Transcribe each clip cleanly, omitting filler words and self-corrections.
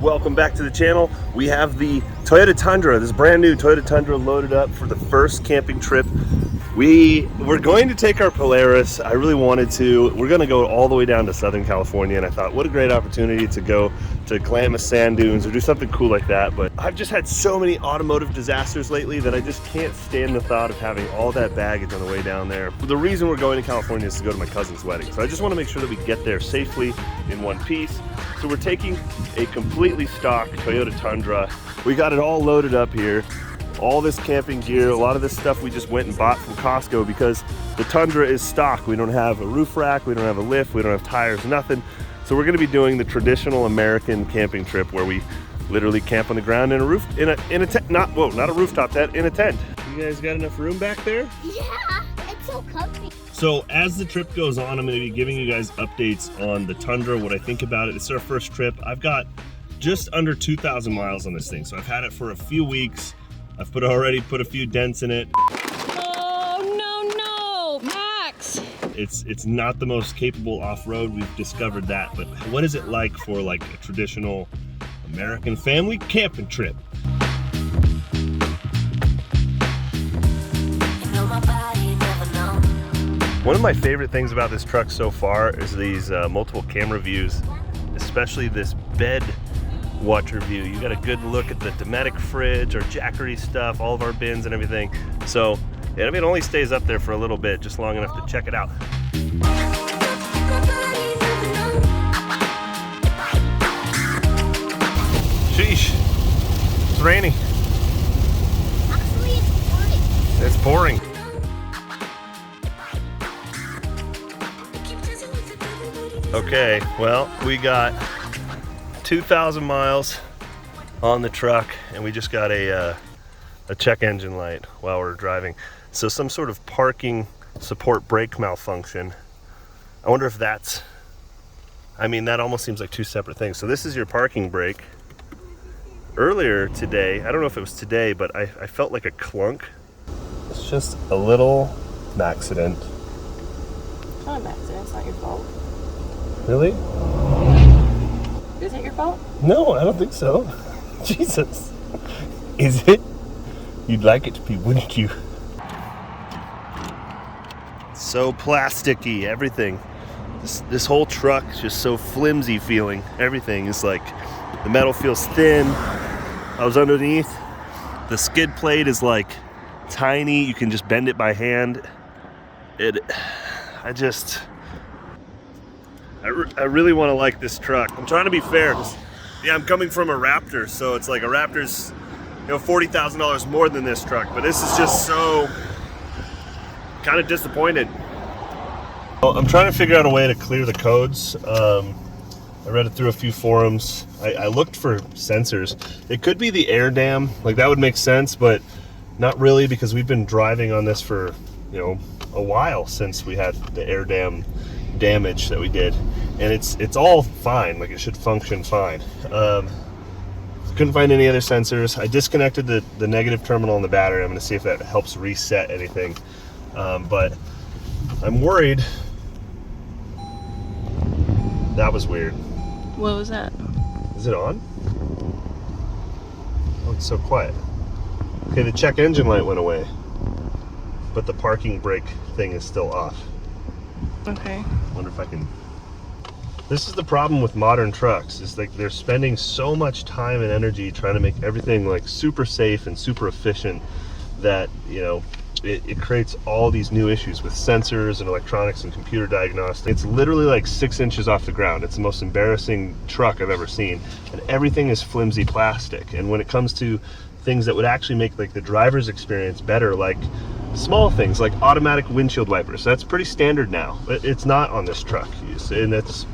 Welcome back to the channel. We have the Toyota Tundra, this brand new Toyota Tundra loaded up for the first camping trip. We're going to take our Polaris. I really wanted to. We're going to go all the way down to Southern California, and I thought, what a great opportunity to go to Klamath Sand Dunes or do something cool like that. But I've just had so many automotive disasters lately that I just can't stand the thought of having all that baggage on the way down there. The reason we're going to California is to go to my cousin's wedding. So I just want to make sure that we get there safely in one piece. So we're taking a completely stock Toyota Tundra. We got it all loaded up here. All this camping gear, a lot of this stuff we just went and bought from Costco because the Tundra is stock. We don't have a roof rack, we don't have a lift, we don't have tires, nothing. So we're gonna be doing the traditional American camping trip where we literally camp on the ground in a tent, not a rooftop tent, in a tent. You guys got enough room back there? Yeah, it's so comfy. So as the trip goes on, I'm gonna be giving you guys updates on the Tundra, what I think about it. It's our first trip. I've got just under 2,000 miles on this thing. So I've had it for a few weeks. I've already put a few dents in it. Oh, no, Maxx! It's not the most capable off-road, we've discovered that, but what is it like for like a traditional American family camping trip? One of my favorite things about this truck so far is these multiple camera views, especially this bed watcher view. You got a good look at the Dometic fridge, our Jackery stuff, all of our bins and everything. So yeah, I mean, it only stays up there for a little bit, just long enough to check it out. Sheesh, it's raining. Actually, it's pouring. It's pouring. Okay, well, we got 2,000 miles on the truck, and we just got a check engine light while we're driving. So some sort of parking support brake malfunction. I wonder if that's, I mean, that almost seems like two separate things. So this is your parking brake. Earlier today, I don't know if it was today, but I felt like a clunk. It's just a little accident. It's not an accident, it's not your fault. Really? Is it your fault? No, I don't think so. Jesus. Is it? You'd like it to be, wouldn't you? So plasticky, everything. This whole truck is just so flimsy feeling. Everything is like, the metal feels thin. I was underneath. The skid plate is like tiny. You can just bend it by hand. I really want to like this truck. I'm trying to be fair. Yeah, I'm coming from a Raptor, so it's like a Raptor's, $40,000 more than this truck. But this is just so kind of disappointed. Well, I'm trying to figure out a way to clear the codes. I read it through a few forums. I looked for sensors. It could be the air dam. Like that would make sense, but not really because we've been driving on this for a while since we had the air dam damage that we did, and it's all fine. Like it should function fine. Couldn't find any other sensors. I disconnected the negative terminal on the battery. I'm going to see if that helps reset anything, but I'm worried. That was weird. What was that? Is it on? Oh, it's so quiet. Okay, the check engine light went away, but the parking brake thing is still off. Okay. Wonder if I can. This is the problem with modern trucks, is like they're spending so much time and energy trying to make everything like super safe and super efficient that it creates all these new issues with sensors and electronics and computer diagnostics. It's literally like 6 inches off the ground. It's the most embarrassing truck I've ever seen, and everything is flimsy plastic. And when it comes to things that would actually make like the driver's experience better, like small things like automatic windshield wipers, that's pretty standard now, but it's not on this truck, and that's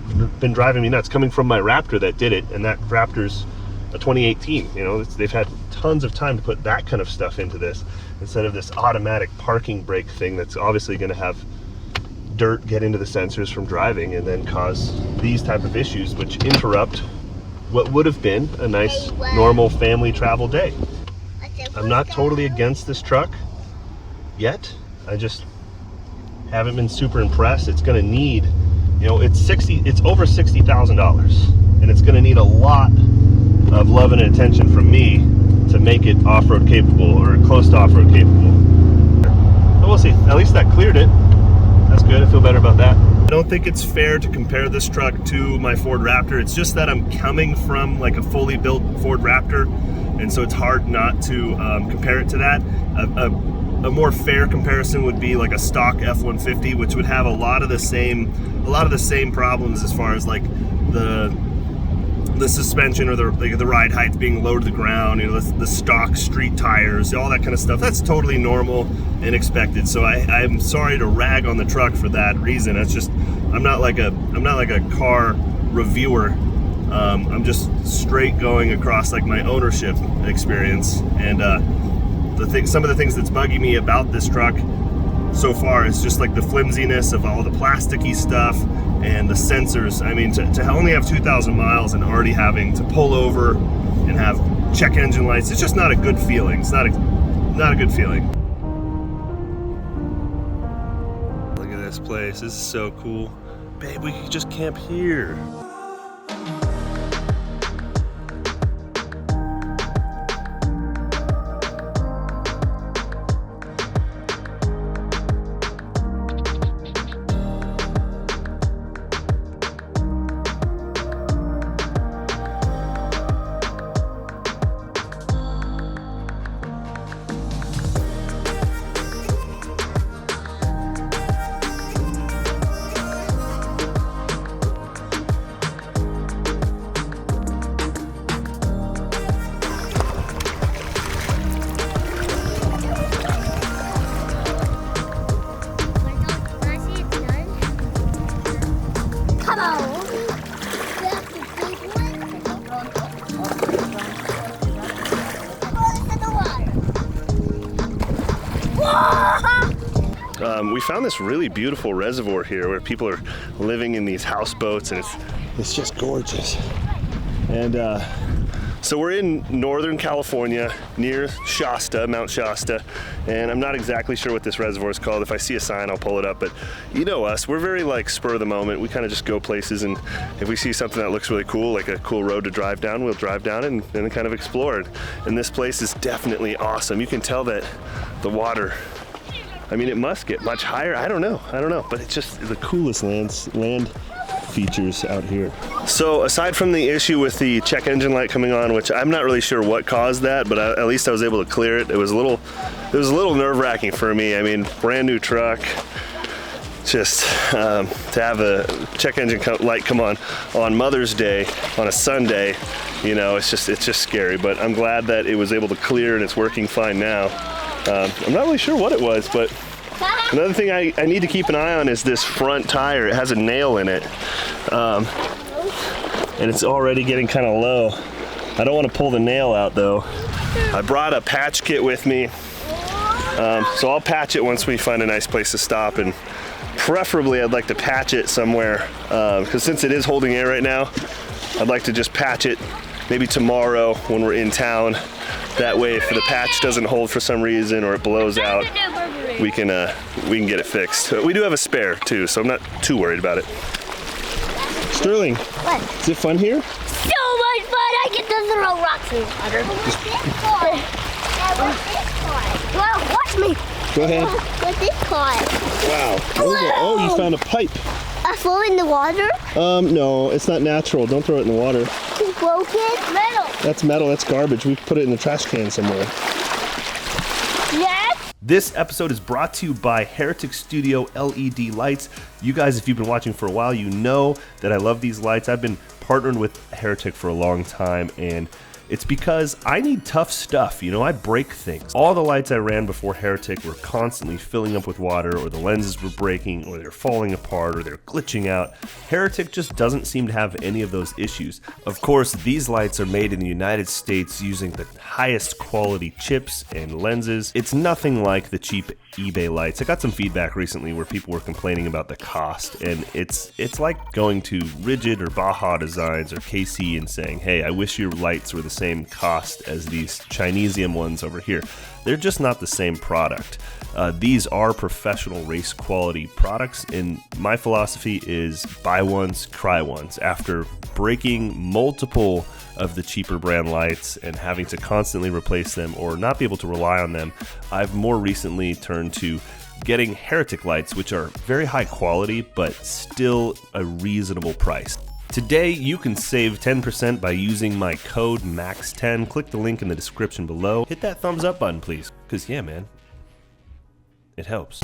been driving me nuts. Coming from my Raptor that did it, and that Raptor's a 2018. They've had tons of time to put that kind of stuff into this instead of this automatic parking brake thing that's obviously going to have dirt get into the sensors from driving and then cause these type of issues, which interrupt what would have been a nice normal family travel day. I'm not totally against this truck yet. I just haven't been super impressed. It's going to need, it's over $60,000, and it's going to need a lot love and attention from me to make it off-road capable, or close to off-road capable. But we'll see. At least that cleared it. That's good. I feel better about that. I don't think it's fair to compare this truck to my Ford Raptor. It's just that I'm coming from like a fully built Ford Raptor, and so it's hard not to compare it to that. A more fair comparison would be like a stock F-150, which would have a lot of the same problems as far as like the suspension or the ride height being low to the ground, you know, the stock street tires, all that kind of stuff. That's totally normal and expected. So I'm sorry to rag on the truck for that reason. It's just I'm not like a car reviewer. I'm just straight going across like my ownership experience, and some of the things that's bugging me about this truck so far is just like the flimsiness of all the plasticky stuff and the sensors. I mean, to only have 2,000 miles and already having to pull over and have check engine lights, it's just not a good feeling. It's not a good feeling. Look at this place. This is so cool. Babe, we could just camp here. We found this really beautiful reservoir here where people are living in these houseboats, and it's just gorgeous. And so we're in Northern California near Shasta, Mount Shasta, and I'm not exactly sure what this reservoir is called. If I see a sign, I'll pull it up, but you know us, we're very like spur of the moment. We kind of just go places, and if we see something that looks really cool, like a cool road to drive down, we'll drive down and then kind of explore it. And this place is definitely awesome. You can tell that the water, I mean, it must get much higher. I don't know, but it's just the coolest land features out here. So aside from the issue with the check engine light coming on, which I'm not really sure what caused that, but at least I was able to clear it. It was a little nerve-wracking for me. I mean, brand new truck, just to have a check engine light come on Mother's Day on a Sunday, you know, it's just scary. But I'm glad that it was able to clear and it's working fine now. I'm not really sure what it was, but another thing I need to keep an eye on is this front tire. It has a nail in it, and it's already getting kind of low. I don't want to pull the nail out though. I brought a patch kit with me, so I'll patch it once we find a nice place to stop, and preferably I'd like to patch it somewhere, because since it is holding air right now, I'd like to just patch it maybe tomorrow when we're in town. That way, if the patch doesn't hold for some reason or it blows out, we can get it fixed. We do have a spare too, so I'm not too worried about it. Sterling, What? is it fun here? So much fun! I get to throw rocks in water. What's this called? What's this called? Well, watch me. Go ahead. What's this called? Wow. Oh, you found a pipe. I fall in the water? No, it's not natural. Don't throw it in the water. It's broken? Metal. That's metal. That's garbage. We put it in the trash can somewhere. Yes? This episode is brought to you by Heretic Studio LED lights. You guys, if you've been watching for a while, you know that I love these lights. I've been partnered with Heretic for a long time, and it's because I need tough stuff. You know, I break things. All the lights I ran before Heretic were constantly filling up with water, or the lenses were breaking, or they're falling apart, or they're glitching out. Heretic just doesn't seem to have any of those issues. Of course, these lights are made in the United States using the highest quality chips and lenses. It's nothing like the cheap eBay lights. I got some feedback recently where people were complaining about the cost, and it's like going to Rigid or Baja Designs or KC and saying, hey, I wish your lights were the same cost as these Chinesium ones over here. They're just not the same product. These are professional race quality products, and my philosophy is buy once, cry once. After breaking multiple of the cheaper brand lights and having to constantly replace them or not be able to rely on them, I've more recently turned to getting Heretic lights, which are very high quality but still a reasonable price. Today you can save 10% by using my code MAXX10. Click the link in the description below. Hit that thumbs up button please, because yeah man, it helps.